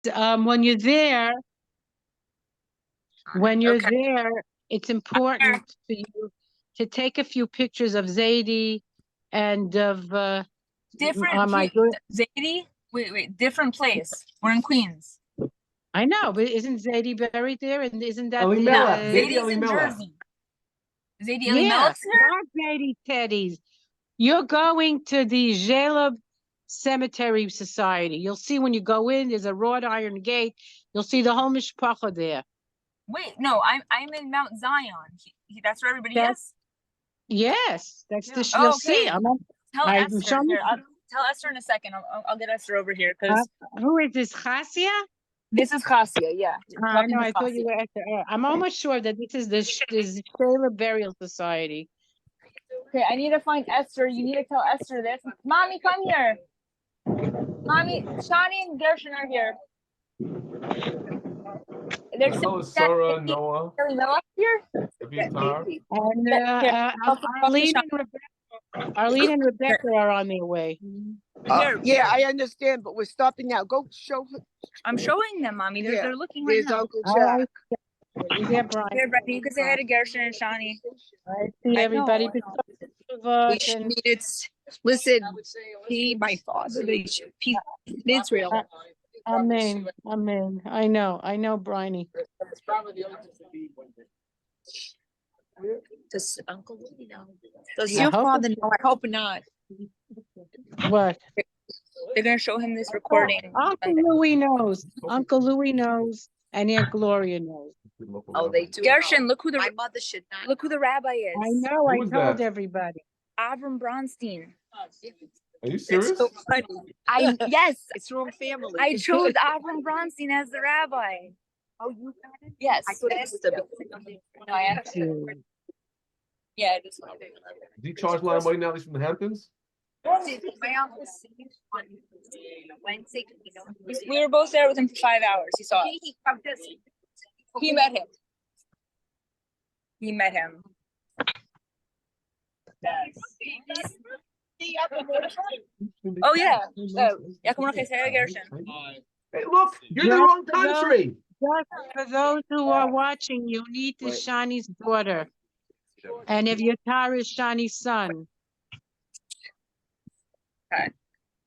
When you're there, it's important for you to take a few pictures of Zadie and of Zadie? Wait, different place. We're in Queens. I know, but isn't Zadie buried there? And isn't that Zadie's in Jersey. Zadie Elimelech's here? Not Zadie Teddy's. You're going to the Jaleb Cemetery Society. You'll see when you go in, there's a wrought iron gate. You'll see the whole mishpacha there. Wait, no, I'm in Mount Zion. That's where everybody is? Yes, that's the you'll see. Tell Esther here. Tell Esther in a second. I'll get Esther over here because who is this? Chassia? This is Chassia, yeah. I know. I thought you were Esther. I'm almost sure that this is the Jaleb Burial Society. Okay, I need to find Esther. You need to tell Esther this. Mommy, come here. Mommy, Shani and Gershon are here. There's Sarah, Noah. Here. And Arlene and Rebecca are on their way. Yeah, I understand, but we're stopping now. Go show her. I'm showing them, Mommy. They're looking right now. Uncle Jack. Yeah, Brian. They're ready. You can say hi to Gershon and Shani. I see everybody. Listen, my father, peace in Israel. Amen. Amen. I know, Bryony. Does Uncle Louie know? Does your father know? I hope not. What? They're gonna show him this recording. Uncle Louie knows. Uncle Louie knows, and Aunt Gloria knows. Oh, they do. Gershon, look who my mother should not. Look who the rabbi is. I know. I told everybody. Avram Bronstein. Are you serious? It's so funny. Yes. It's wrong family. I chose Avram Bronstein as the rabbi. Oh, you got it? Yes. I thought it was the. No, I actually. Yeah, it is. Did he charge a lot of money now? He's from the Hamptons. My uncle Wednesday. We were both there with him for 5 hours. He saw us. He met him. He met him. Oh yeah. Hey, look, you're in the wrong country. For those who are watching, you need to Shani's daughter. And if your Tara is Shani's son. Okay.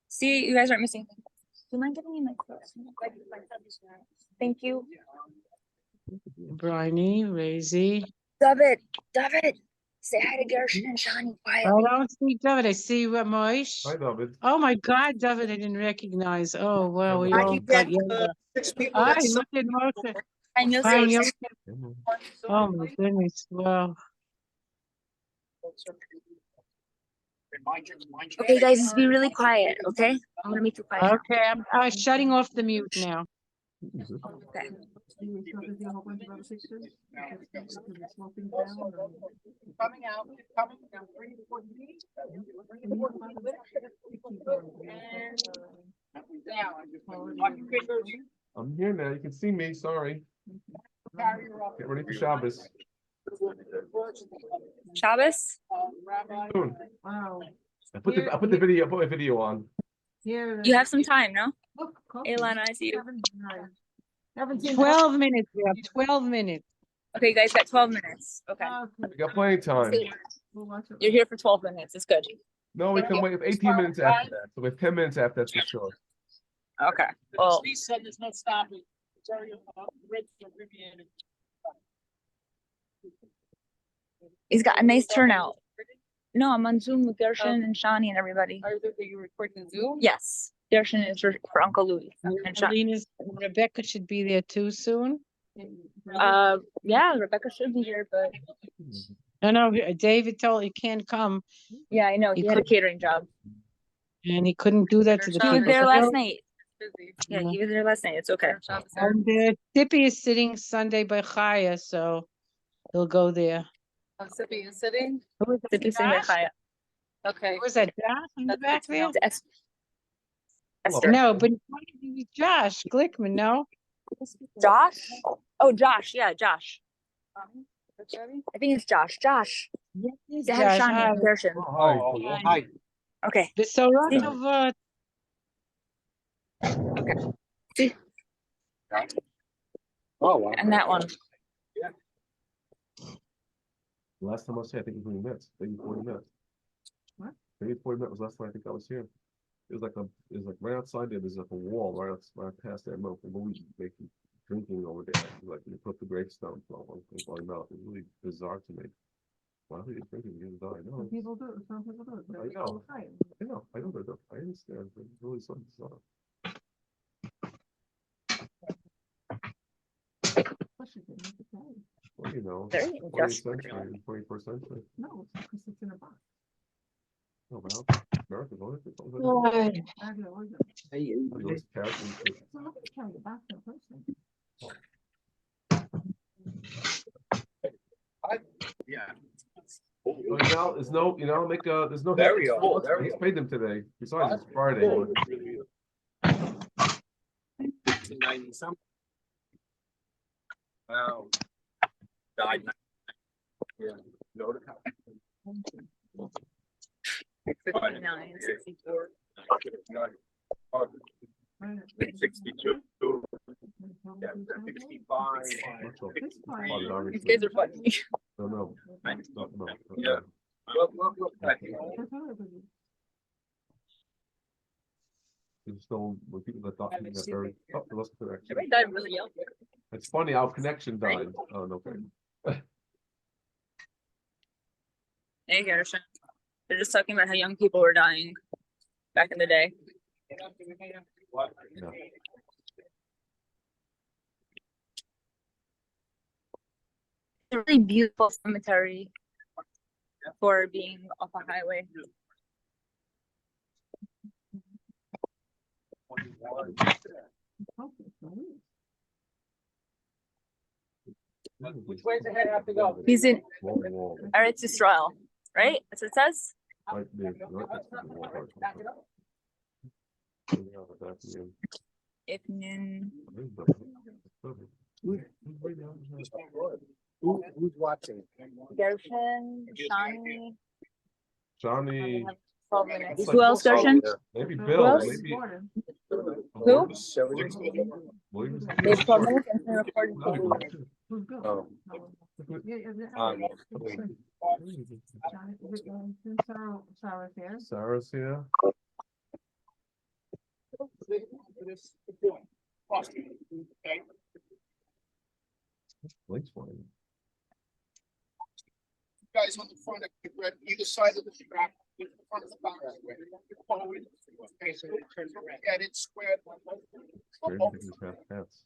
See, you guys aren't missing things. Do you mind giving me my clothes? Thank you. Bryony, Razy. David, say hi to Gershon and Shani quietly. I don't see David. I see Moish. Hi, David. Oh my God, David, I didn't recognize. Oh, well, we all got younger. I look at Moshe. I know. Oh my goodness, wow. Okay, guys, just be really quiet, okay? I'm gonna make you quiet. Okay, I'm shutting off the mute now. Okay. I'm here now. You can see me. Sorry. Get ready for Shabbos. Shabbos? Soon. Wow. I put my video on. You have some time, no? Elana, I see you. 12 minutes. We have 12 minutes. Okay, you guys got 12 minutes. Okay. We got plenty of time. You're here for 12 minutes. It's good. No, we can wait 18 minutes after that. So we have 10 minutes after that for sure. Okay. Well, said there's no stopping. It's already abbreviated. he's got a nice turnout. No, I'm on Zoom with Gershon and Shani and everybody. Are you recording Zoom? Yes. Gershon is for Uncle Louie. And Rebecca should be there too soon. Yeah, Rebecca should be here, but No, David told he can't come. yeah, I know. He had a catering job. And he couldn't do that to the He people. was there last night. Yeah, he was there last night. It's okay. And Tippy is sitting Sunday by Chaya, so he'll go there. Oh, Sippy is sitting? Who is Tippy is sitting with Chaya. Okay. Was that Josh in the back there? Esther. No, but it might be Josh Glickman, no? Josh? Oh, Josh. Yeah, Josh. I think it's Josh. Josh. Yes, They have Josh. Shani and Gershon. Hi. Okay. So See. Oh, wow. And that one. Last time I was here, I think it was 20 minutes, maybe 40 minutes. What? Maybe 40 minutes was last time I think I was here. It was like right outside there, there's like a wall right past that milk, and we making drinking over there. Like you put the gravestone on milk. It's really bizarre to me. Why are you drinking? You didn't die. No, Some people do it, some people do it. I know. I know that. I understand. But it's really something bizarre. What you think? It's okay. Well, you know, Very 20th industrial. century, 21st century. No, it's because it's in a box. Oh, well, America's on it. What? I do, I do. Those characters. So let me tell you about the person. Yeah. Well, now, there's no, make there's no. Very old, very Let's old. pay them today. Besides, it's Friday. 90 something. Wow. Died. Yeah. No. 59, 64. 62. Yeah, 65. These kids are funny. No. Yeah. Look. It's still with people that thought that very. Oh, they lost the connection. Everybody died really young. It's funny, our connection died. Oh, no, okay. Hey, Garrison. They're just talking about how young people were dying back in the day. Yeah. It's a really beautiful cemetery for being off a highway. Which way does the head have to go? He's in Wall. Eretz Yisrael, right? That's what it says. Right there, right next to the wall, right. Yeah, but that's the- Ifnin. Who's watching? Gershon, Shani. Johnny, 12 minutes. Who else, Gershon? maybe Who Bill, else? maybe. Who? Williams. They have 12 minutes and they're recording 12 minutes. Who's good? Oh. Yeah, is it? Um, Johnny, is it, Sarah's here. Sarah's here. Link's fine. Guys on the front of the red, either side of the strap, in front of the box. Forward. Okay, so turn around. Get it squared. Great, taking half hats.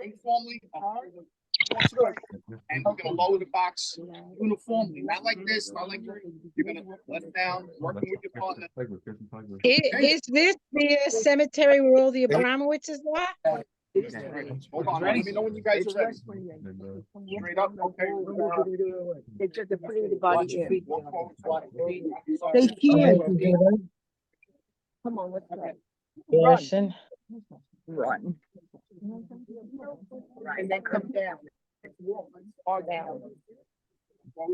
Uniformly. And we're gonna lower the box uniformly, not like this, not like you're gonna let it down, working with your partner. Is this the cemetery where all the Abramowitzes are? Hold on, let me know when you guys are ready. Straight up, okay. They just put the body in. Walk forward. They can't. Come on, what's that? Garrison. Run. And then come down. Or down.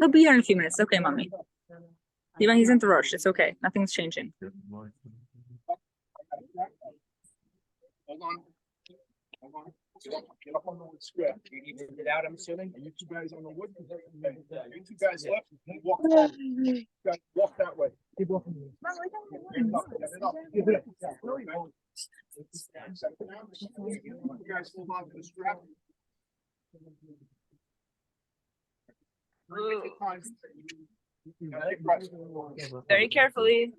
He'll be here in a few minutes. Okay, mommy. Even he's in the rush. It's okay. Nothing's changing. Hold on. Hold on. Get up on the wood square. You need to get out, I'm assuming. And you two guys on the wood. You two guys left. Walk that way. Walk that way. Keep walking. Get it up. Get it up. You guys hold on to the strap. Very carefully.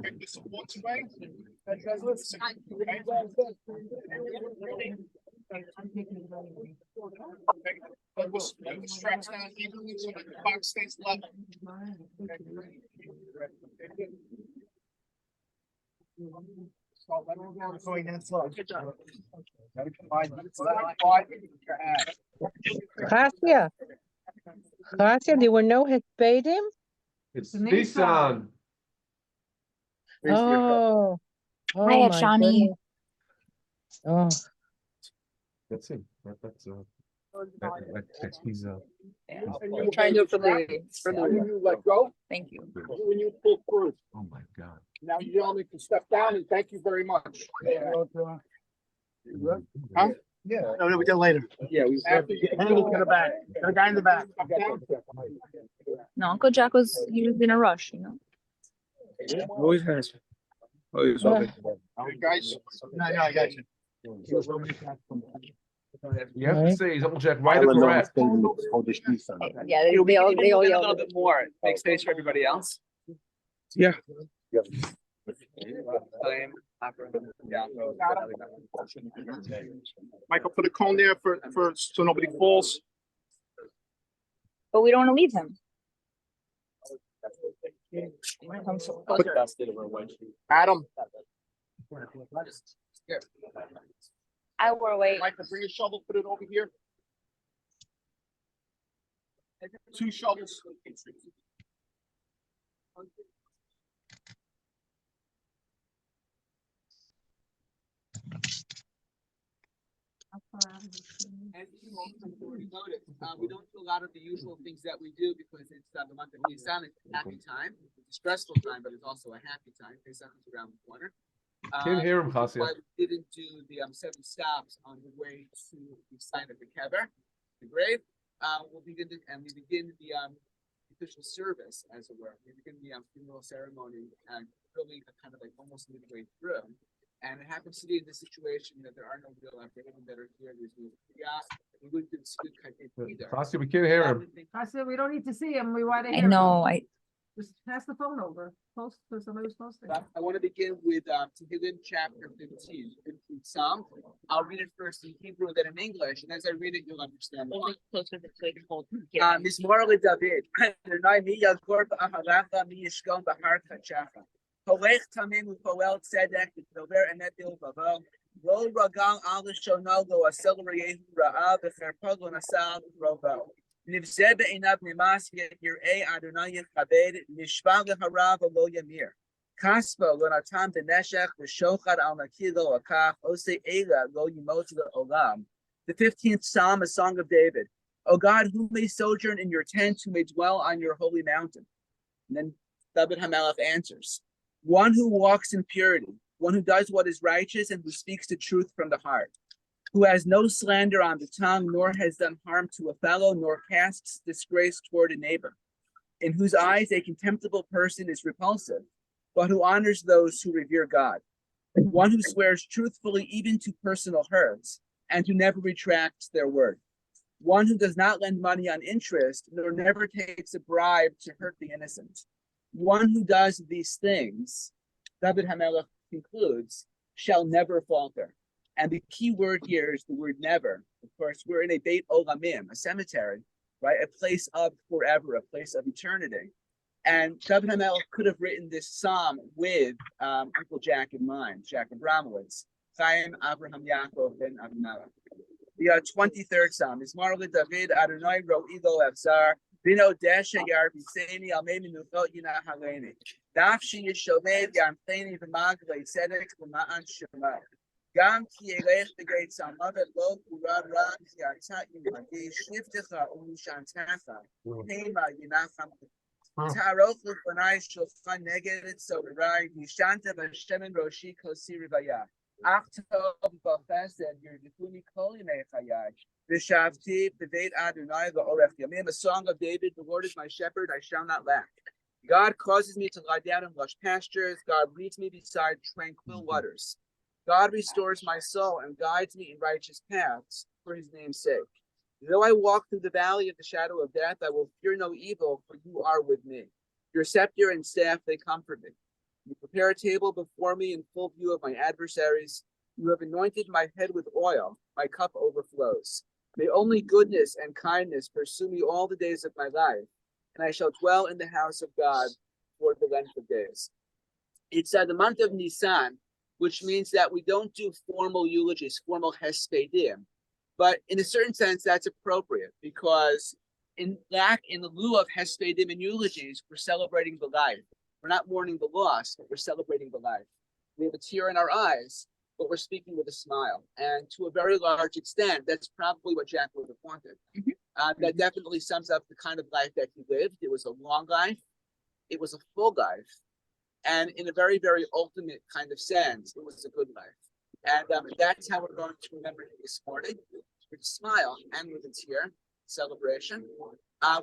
Take the supports away. Let the straps down evenly so that the box stays level. So let it go going that slow. Good job. Gracia, there were no Hespedim? It's The name's Nissan. Oh. Hi, my Shani. goodness. Oh, That's him. He's I'm trying to do it for Louis. For When Louis. you let go, Thank you. when you pull through. oh my God. Now you gentlemen can step down and thank you very much. Huh? Yeah. No, we did later. Yeah, we. And look at the back. The guy in the back. No, Uncle Jack he was in a rush, you know. Always has. Always. Guys. No, I got you. You have to say, Uncle Jack, right or correct? Yeah, they all A yelled. little bit more, make space for everybody else. Yeah. Michael, put a cone there for so nobody falls. But we don't want to leave him. Adam, I wore away. Michael, bring a shovel, put it over here. 2 shovels. As you also already noticed, we don't do a lot of the usual things that we do because it's the month of Nisan. It's a happy time. It's a stressful time, but it's also a happy time. Pesach is around the corner. Can't hear him, That's Chassia. why we didn't do the 7 stops on the way to the site of the kever, the grave. We begin the official service, as it were. We begin the funeral ceremony and really kind of like almost midway through. And it happens to be in this situation that there are no real African that are here. There's no we wouldn't do the either. Chassia, we can't hear him. I said, we don't need to see him. We want to I hear. know. Just pass the phone over. Post to somebody who's posting. I want to begin with Tehillim chapter 15, 15th Psalm. I'll read it first in Hebrew, then in English, and as I read it, you'll understand. Closer this way to hold. Mizmor LeDavid. Adonai mi yadkor b'aharacha mi yishkon b'har kachacha. Holech tamim u'poel tzedek v'dover emet bilvavo. Lo ragal al lishono lo asel reyehu ra'a v'cherpod lo nasal rovo. Nivzeh be'inav nimas yir'ei Adonai yichabed nishva v'harav lo yamir. Kaspa lo natan b'neshech v'shochad al nakir lo akach ose ela lo yimot le'olam. The 15th Psalm, a song of David. O God, who may sojourn in your tent, who may dwell on your holy mountain? And then David HaMelech answers, one who walks in purity, one who does what is righteous and who speaks the truth from the heart, who has no slander on the tongue, nor has done harm to a fellow, nor casts disgrace toward a neighbor, in whose eyes a contemptible person is repulsive, but who honors those who revere God, one who swears truthfully even to personal hurts, and who never retracts their word, one who does not lend money on interest, nor never takes a bribe to hurt the innocent. One who does these things, David HaMelech concludes, shall never falter. And the key word here is the word never. Of course, we're in a Beit Olamim, a cemetery, right? A place of forever, a place of eternity. And David HaMelech could have written this psalm with Uncle Jack in mind, Jack Abramowitz, Chaim Abraham Yaakov ben Avimelech. The 23rd Psalm is Marla David Adonai Ro'i Lo Efzar Bino Desha Yar Biseni Almei Minuchot Yina Haleni Nafshi Yishomed Yamtheni V'Magle Tzedek V'Ma'an Shema Gam Ki Elech B'Geit Samavet Lo Kura Ra Yata Yimagi Shiftecha Umishantacha Hema Yinacham Taroch L'Fanai Shofan Neged Soberai Yishanta V'Shemen Roshi Kosi Rivaya Achtov B'Chesed Yerdifuni Kol Yimei Chayai V'Shavti B'Veit Adonai V'Orech Yamim. A song of David, the Lord is my shepherd, I shall not lack. God causes me to lie down in lush pastures. God leads me beside tranquil waters. God restores my soul and guides me in righteous paths for his name's sake. Though I walk through the valley of the shadow of death, I will fear no evil, for you are with me. Your scepter and staff, they comfort me. You prepare a table before me in full view of my adversaries. You have anointed my head with oil. My cup overflows. May only goodness and kindness pursue me all the days of my life, and I shall dwell in the house of God for the length of days. It's the month of Nisan, which means that we don't do formal eulogies, formal hespedim. But in a certain sense, that's appropriate because in lieu of hespedim and eulogies, we're celebrating the life. We're not mourning the loss, but we're celebrating the life. We have a tear in our eyes but we're speaking with a smile. And to a very large extent, that's probably what Jack would have wanted. That definitely sums up the kind of life that he lived. It was a long life. It was a full life. And in a very, very ultimate kind of sense, it was a good life. And that's how we're going to remember him this morning, with a smile and with a tear, celebration,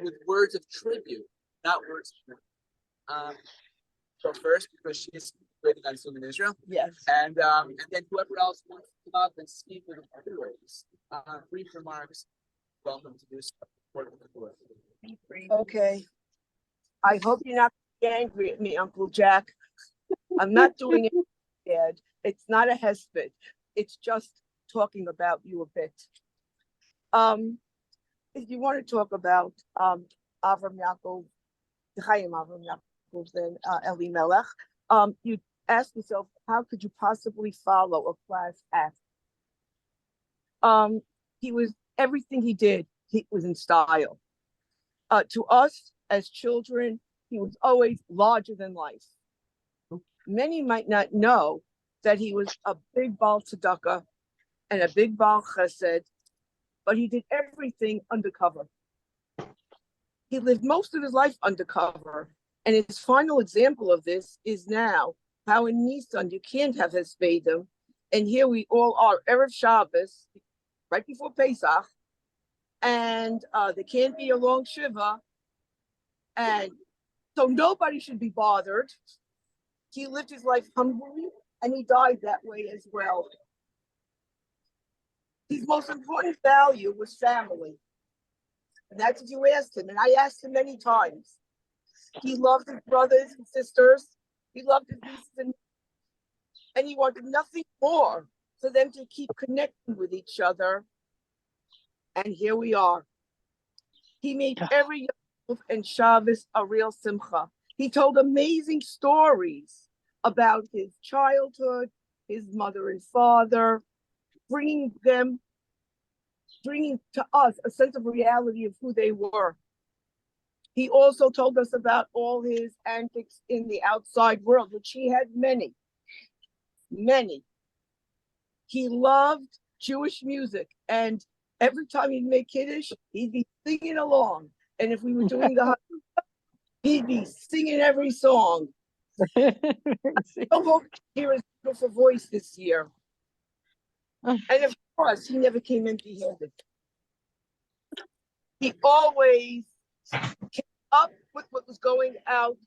with words of tribute, not words of go first because she's waiting on Zoom in Israel. Yes. And then whoever else wants to come up and speak with words, brief remarks, welcome to do so. Okay. I hope you're not angry at me, Uncle Jack. I'm not doing it bad. It's not a hesped. It's just talking about you a bit. If you want to talk about Avram Yaakov, Chaim Avram Yaakov, then Eli Melech, you ask yourself, how could you possibly follow a class act? He was everything he did. He was in style. To us as children, he was always larger than life. Many might not know that he was a big Baal Tzedakah and a big Baal Chesed, but he did everything undercover. He lived most of his life undercover, and his final example of this is now how in Nisan you can't have Hespedim, and here we all are, Erev Shabbos, right before Pesach, and there can't be a long Shiva, and so nobody should be bothered. He lived his life humbly, and he died that way as well. His most important value was family. And that's what you asked him. And I asked him many times. He loved his brothers and sisters. He loved his nieces and he wanted nothing more for them to keep connecting with each other. And here we are. He made every Yom Tov and Shabbos a real simcha. He told amazing stories about his childhood, his mother and father, bringing to us a sense of reality of who they were. He also told us about all his antics in the outside world, which he had many. He loved Jewish music, and every time he'd make Kiddush, he'd be singing along. And if we were doing the he'd be singing every song. I hope to hear his beautiful voice this year. And of course, he never came empty-handed. He always came up with what was going on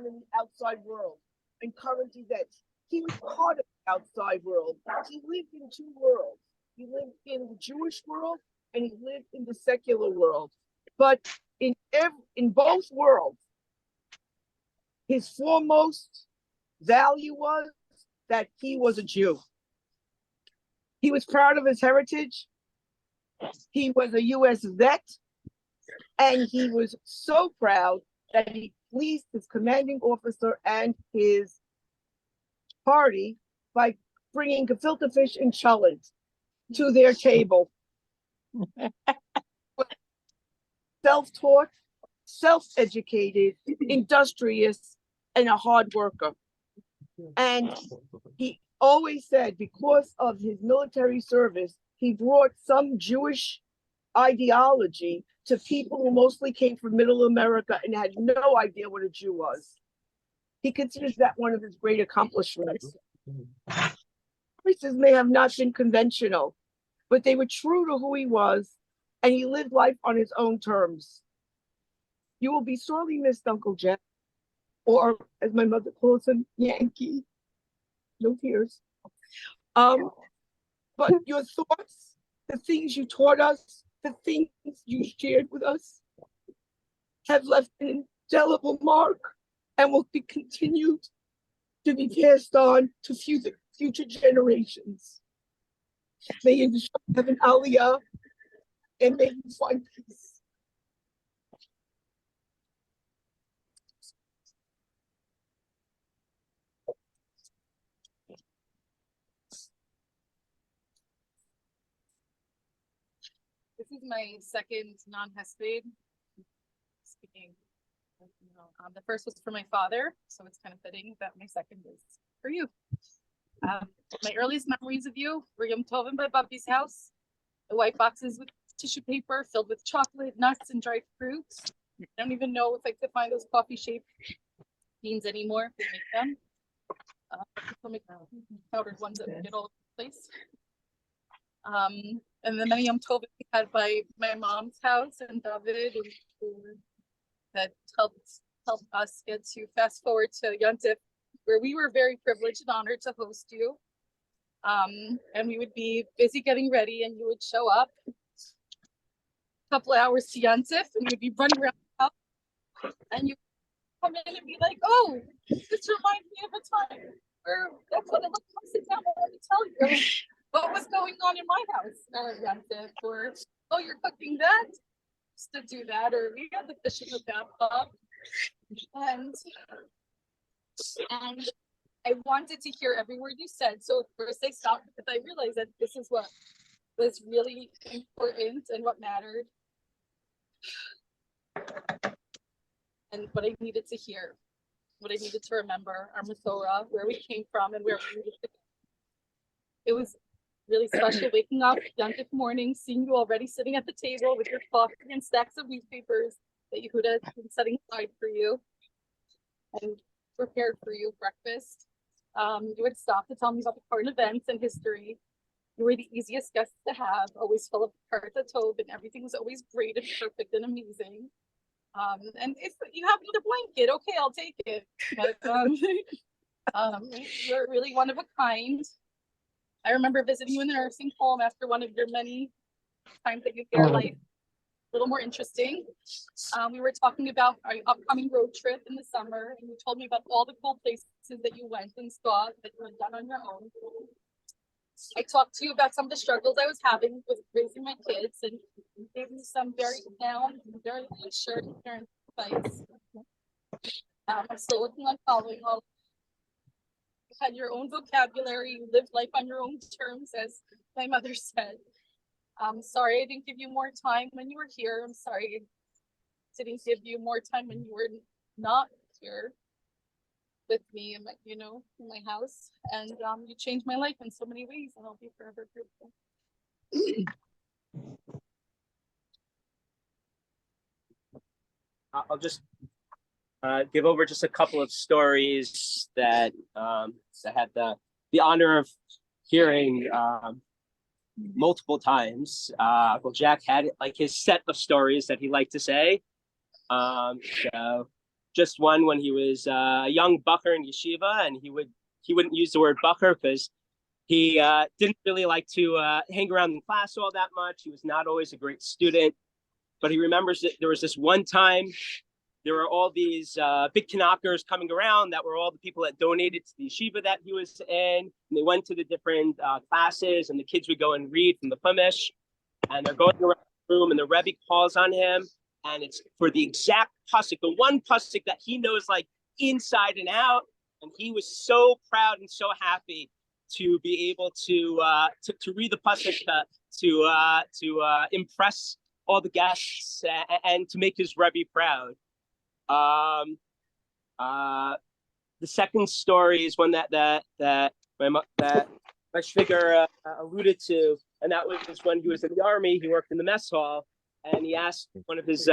in the outside world and current events. He was part of the outside world. He lived in two worlds. He lived in the Jewish world and he lived in the secular world. But in both worlds, his foremost value was that he was a Jew. He was proud of his heritage. He was a U.S. vet, and he was so proud that he pleased his commanding officer and his party by bringing gefilte fish and cholent to their table. Self-taught, self-educated, industrious, and a hard worker. And he always said because of his military service, he brought some Jewish ideology to people who mostly came from Middle America and had no idea what a Jew was. He considers that one of his great accomplishments. Choices may have not been conventional, but they were true to who he was, and he lived life on his own terms. You will be sorely missed, Uncle Jack, or as my mother calls him, Yankee. No tears. But your thoughts, the things you taught us, the things you shared with us have left an indelible mark and will be continued to be passed on to future generations. May you have an aliyah and may you find peace. This is my second non-Hesped speaking. The first was for my father, so it's kind of fitting that my second is for you. My earliest memories of you were Yom Tovim by Bubby's house. The white boxes with tissue paper filled with chocolate, nuts, and dried fruits. I don't even know if I could find those coffee-shaped beans anymore if they make them. Some powdered ones that we get all over the place. And the many Yom Tovim we had by my mom's house and David and that helped us get to fast forward to Yontif, where we were very privileged and honored to host you. And we would be busy getting ready and you would show up a couple of hours to Yontif and you'd be running around the house and you come in and be like, oh, this reminds me of a time where that's what it looked like. Sit down, I want to tell you what was going on in my house at Yontif, or oh, you're cooking that, just to do that, or we had the fish in the bathtub. And I wanted to hear every word you said. So first I stopped because I realized that this is what was really important and what mattered. And what I needed to hear, what I needed to remember, our Masorah, where we came from and where we needed to go. It was really special waking up Yontif morning, seeing you already sitting at the table with your coffee and stacks of newspapers that Yehuda had been setting aside for you and prepared for you breakfast. You would stop to tell me about the current events and history. You were the easiest guest to have, always full of karta tov, and everything was always great and perfect and amazing. And if you have another blanket, okay, I'll take it. But you're really one of a kind. I remember visiting you in the nursing home after one of your many times that you get life a little more interesting. We were talking about our upcoming road trip in the summer, and you told me about all the cool places that you went and saw that you had done on your own. I talked to you about some of the struggles I was having with raising my kids, and you gave me some very sound, very reassuring parent advice. I'm still working on following all. You had your own vocabulary, you lived life on your own terms, as my mother said. I'm sorry I didn't give you more time when you were here. I'm sorry I didn't give you more time when you were not here with me in my, in my house. And you changed my life in so many ways, and I'll be forever grateful. I'll just give over just a couple of stories that I had the honor of hearing multiple times. Well, Jack had like his set of stories that he liked to say. So just one when he was a young bucker in yeshiva, and he wouldn't use the word bucker because he didn't really like to hang around in class all that much. He was not always a great student, but he remembers that there was this one time there were all these big knockers coming around that were all the people that donated to the yeshiva that he was in. And they went to the different classes, and the kids would go and read from the Chumash. And they're going around the room, and the Rebbe calls on him. And it's for the exact pasuk, the one pasuk that he knows like inside and out. And he was so proud and so happy to be able to read the pasuk to impress all the guests and to make his Rebbe proud. The second story is one that my shviger alluded to, and that was when he was in the army. He worked in the mess hall, and he asked one of his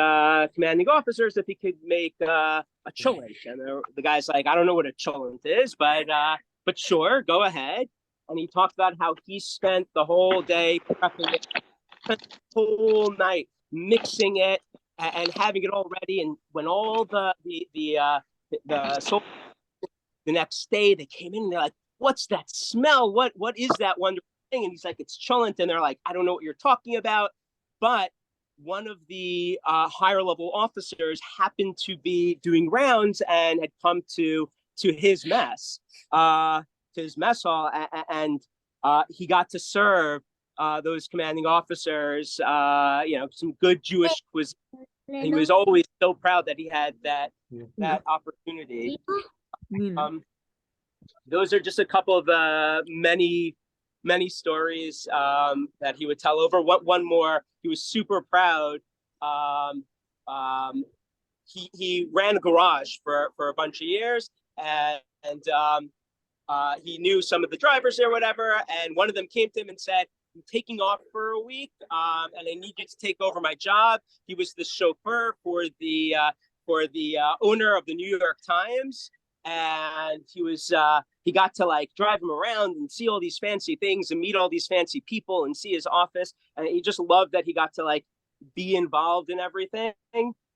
commanding officers if he could make a cholent. And the guy's like, I don't know what a cholent is, but sure, go ahead. And he talked about how he spent the whole day prepping it, spent the whole night mixing it and having it all ready. And when all the soldiers the next day, they came in and they're like, what's that smell? What is that wonderful thing? And he's like, it's cholent. And they're like, I don't know what you're talking about. But one of the higher level officers happened to be doing rounds and had come to his mess, to his mess hall, and he got to serve those commanding officers, some good Jewish cuisine. And he was always so proud that he had that opportunity. Those are just a couple of many stories that he would tell over. One more, he was super proud. He ran a garage for a bunch of years, and he knew some of the drivers or whatever, and one of them came to him and said, "I'm taking off for a week, and I need you to take over my job." He was the chauffeur for the owner of the New York Times, and he got to like drive him around and see all these fancy things and meet all these fancy people and see his office, and he just loved that he got to like be involved in everything.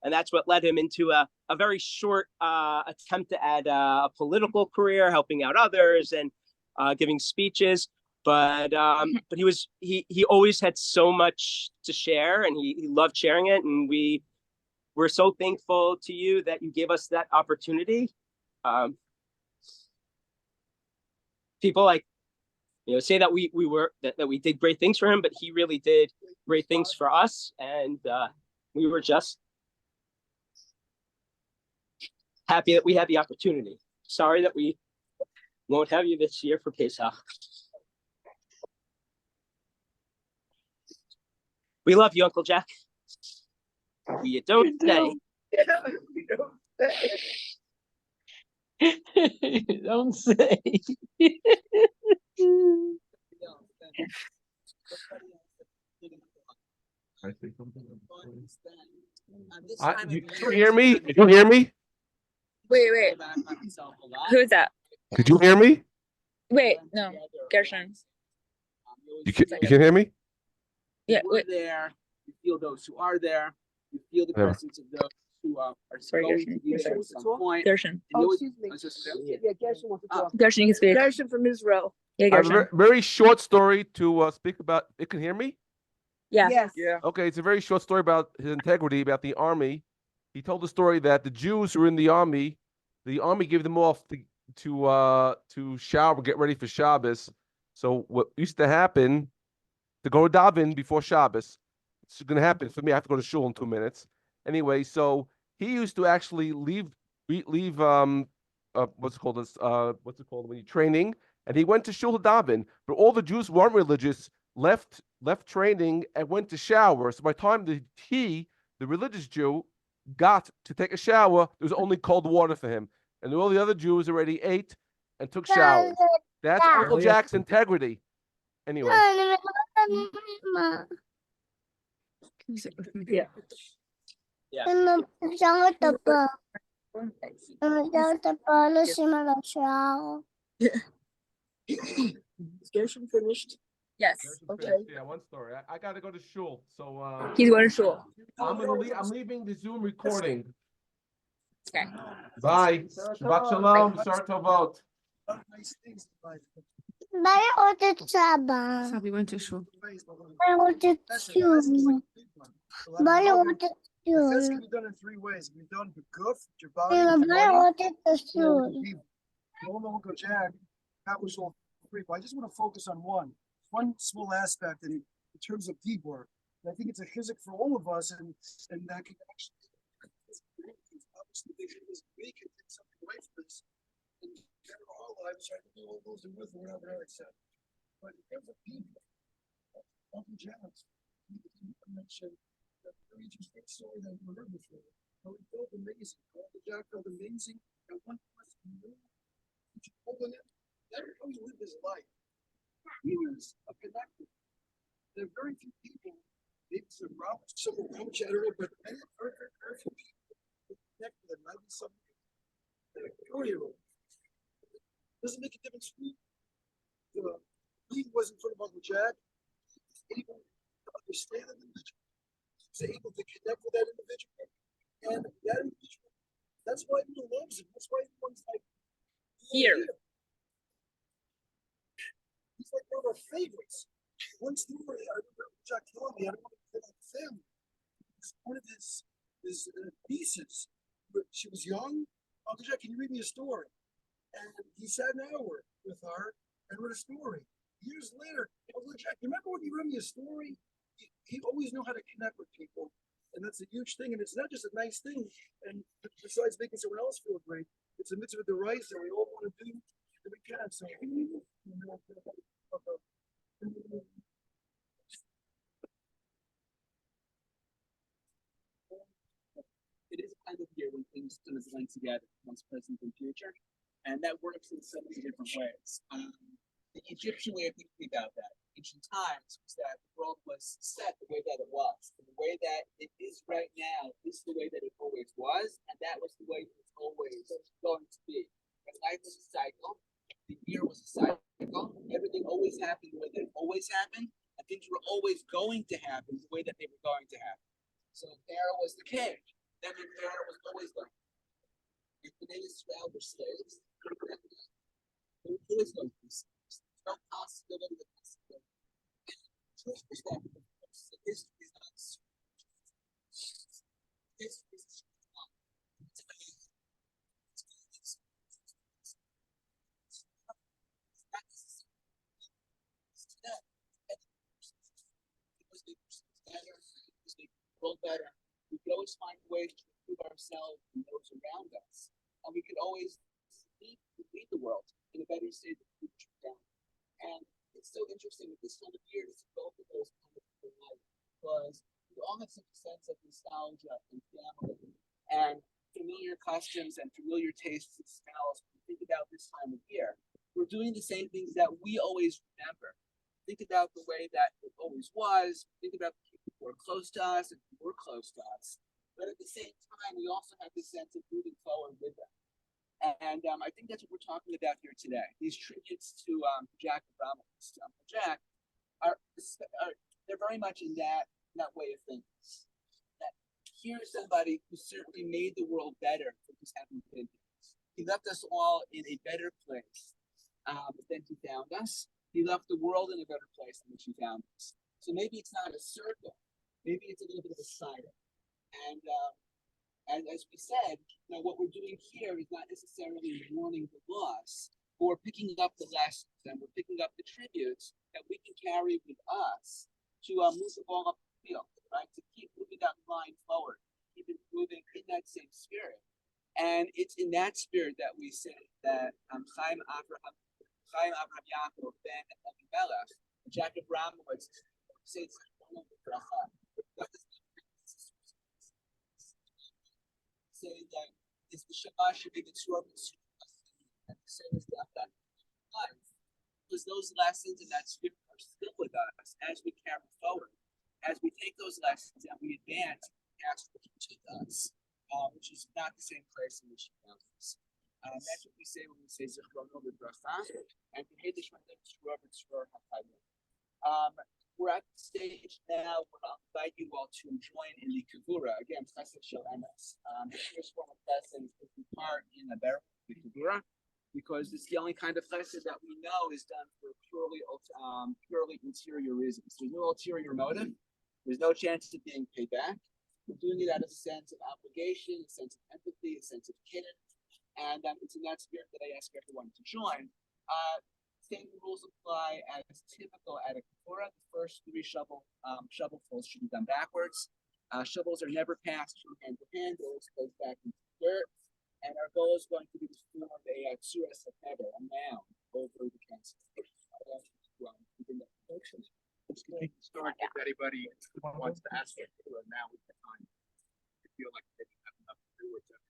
And that's what led him into a very short attempt at a political career, helping out others and giving speeches. But he always had so much to share, and he loved sharing it. And we're so thankful to you that you gave us that opportunity. People like, say that we did great things for him, but he really did great things for us, and we were just happy that we had the opportunity. Sorry that we won't have you this year for Pesach. We love you, Uncle Jack. You don't say. Don't say. I think something. Did you hear me? Did you hear me? Wait. Who's that? Could you hear me? Wait, no. Gershon. You can hear me? Yeah, wait. There, you feel those who are there. You feel the presence of those who are Sorry, going Gershon. to be there at some point. Gershon. Excuse me. Yeah, Gershon wants to talk. Gershon, you can speak. Gershon from Israel. Yeah, I have a Gershon. very short story to speak about. You can hear me? Yeah. Yes. Yeah. Okay, it's a very short story about his integrity, about the army. He told the story that the Jews who were in the army gave them off to shower, get ready for Shabbos. So what used to happen, to go to daven before Shabbos, it's going to happen for me. I have to go to shul in 2 minutes. Anyway, so he used to actually leave what's it called when you're training, and he went to shul to daven. But all the Jews who weren't religious left training and went to shower. So by the time the religious Jew, got to take a shower, there was only cold water for him, and all the other Jews already ate and took showers. That's Uncle Jack's integrity. Anyway. Yeah. Is Gershon finished? Yes. Okay. Yeah, one story. I got to go to shul, so He's going to shul. I'm leaving the Zoom recording. Okay. Bye. Shabbat shalom. Sar tovot. Sabi went to shul. This can be done in 3 ways. It can be done b'guf, your body, Uncle Jack, that was all free. But I just want to focus on one small aspect in terms of deep work. And I think it's a chizuk for all of us, and that can actually obviously we can take something away from this and share our lives, try to do all those and with whatever Eric said. But in terms of deep work, Uncle Jack mentioned that very interesting story that we heard before. How he felt amazing. Uncle Jack felt amazing. And one person knew, which told him that how he lived his life. He was a connector. There are very few people, maybe some Roberts, some will coach, I don't know, but very few people connect with a 90-something and a 4-year-old. Doesn't make a difference who he was in front of Uncle Jack. He was able to understand an individual. He was able to connect with that individual. And that individual, that's why everyone loves him. That's why everyone's like, Here. He's like one of our favorites. One story I remember Jack telling me, I don't want to kill the family. One of his nieces, she was young. Uncle Jack, can you read me a story? And he sat an hour with her and read a story. Years later, Uncle Jack, remember when you read me a story? He always knew how to connect with people. And that's a huge thing. And it's not just a nice thing. And besides making someone else feel great, it's a mitzvah to rise that we all want to do if we can. So, it is kind of here when things kind of blend together, once present and future. And that works in so many different ways. The Egyptian way of thinking about that, ancient times, was that the world was set the way that it was. And the way that it is right now is the way that it always was, and that was the way it's always going to be. And life was a cycle, the year was a cycle, everything always happened the way that it always happened, and things were always going to happen the way that they were going to happen. So Pharaoh was the king, that meant Pharaoh was always going to happen. If the name Israel were slaves, they were always going to be slaves. No possibility of possibility. Jewish perspective, of course, so history is not history is not because they better, because they world better. We can always find ways to improve ourselves and those around us, and we can always lead the world in a better state of future down. And it's so interesting at this time of year to see both of those kind of people life, because we all have such a sense of nostalgia and family and familiar customs and familiar tastes and smells. When we think about this time of year, we're doing the same things that we always remember. Think about the way that it always was. Think about the people who are close to us and who were close to us. But at the same time, we also have this sense of moving forward with them. And I think that's what we're talking about here today. These tributes to Jack Abramowitz. Jack are they're very much in that way of thinking. That here's somebody who certainly made the world better for just having been here. He left us all in a better place than he found us. He left the world in a better place than which he found us. So maybe it's not a circle. Maybe it's a little bit of a spiral. And as we said, what we're doing here is not necessarily mourning the loss, but we're picking up the lessons and we're picking up the tributes that we can carry with us to move the ball up the field, right? To keep moving that line forward, keep it moving in that same spirit. And it's in that spirit that we say that Chaim Avraham Yaakov ben Abimelech, Jack Abramowitz, says say that is the Shema should be the Torah and the same as the life. Because those lessons and that spirit are still with us as we carry forward, as we take those lessons and we advance past what he took us, which is not the same place in which he found us. That's what we say when we say Zichrono Libracha and Kehedish Matem Tzror B'Tzror HaChayim. We're at the stage now where I'll invite you all to join in the Kavura. Again, Chesed Shel Emes. The first form of Chesed is to part in the Ber, the Kavura, because it's the only kind of Chesed that we know is done for purely interior reasons. There's no ulterior motive. There's no chance of being paid back. We're doing it out of a sense of obligation, a sense of empathy, a sense of kiddush. And it's in that spirit that I ask everyone to join. Same rules apply as typical at a kavura. The first three shovelfuls should be done backwards. Shovels are never passed from hand to hand. It always goes back into the dirt. And our goal is going to be to form a tzuras heber, a mound over the cancer. Begin that function. Just going to start if anybody wants to ask it, now is the time. I feel like they didn't have enough to do with it.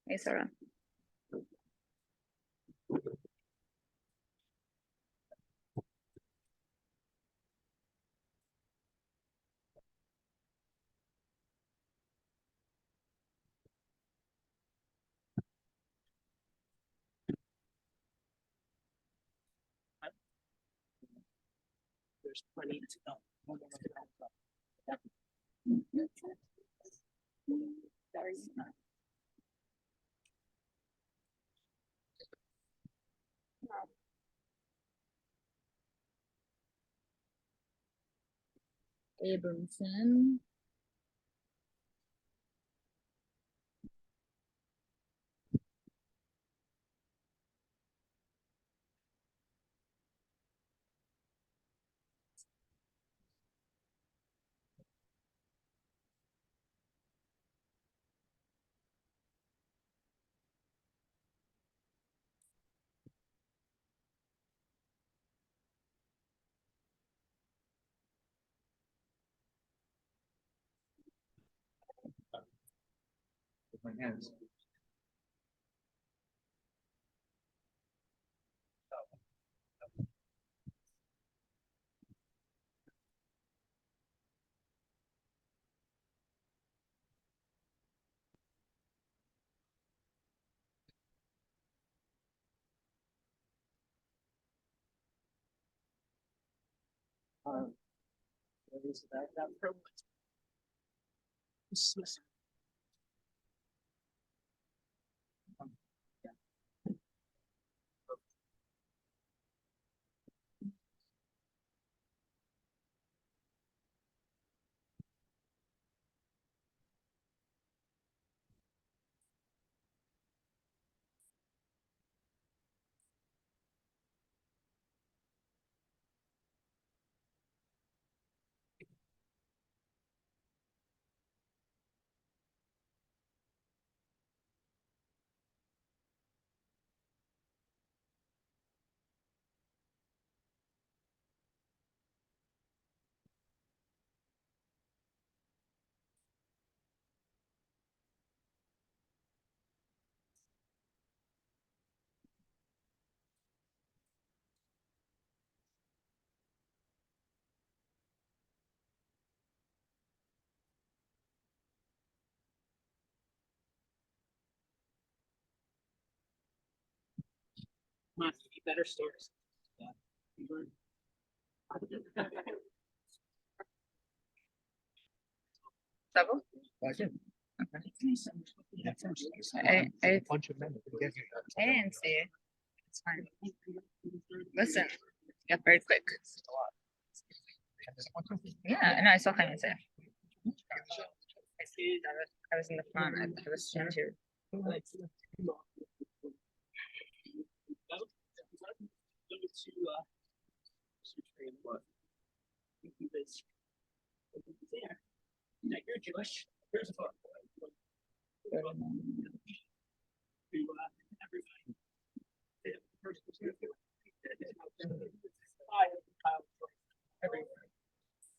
Hey, Sarah. There's plenty to know. Sorry. Abramson. my hands. Better stories. Double? I Bunch of men. I didn't see it. It's fine. Listen, got very quick. Yeah, no, I saw Clemens there. I was in the front. I was trying to. You're Jewish. Here's a photo.